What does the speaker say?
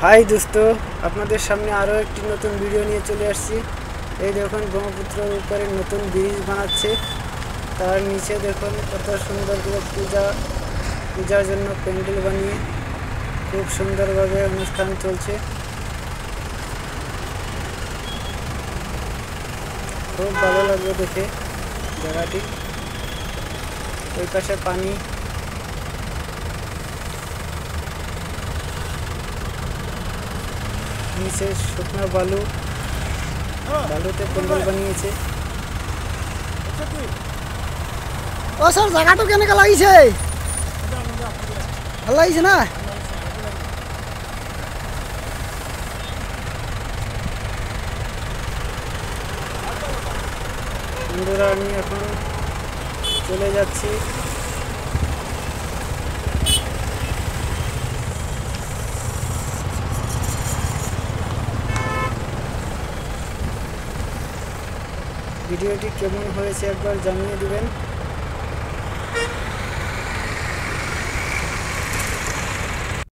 High দোস্ত, আপনাদের সামনে আরও একটি নতুন ভিডিও নিয়ে চলে আসছি। এই দেখুন ব্রহ্মপুত্রের উপরে নতুন ব্রিজ বানাচ্ছে। তার নিচে দেখুন কত সুন্দর করে পূজার জন্য প্যান্ডেল বানিয়ে খুব সুন্দরভাবে অনুষ্ঠান চলছে। খুব ভালো লাগবে দেখে জায়গাটি। ওই পাশে পানি, নিচে শুকনো বালুতে প্যান্ডেল বানিয়েছে। ও স্যার, জায়গাটা কেনেকা লাগিছে? ভাল লাগিছে না? বন্ধুরা, আমি এখন চলে যাচ্ছি। ভিডিওটি কেমন হয়েছে একবার জানিয়ে দিবেন।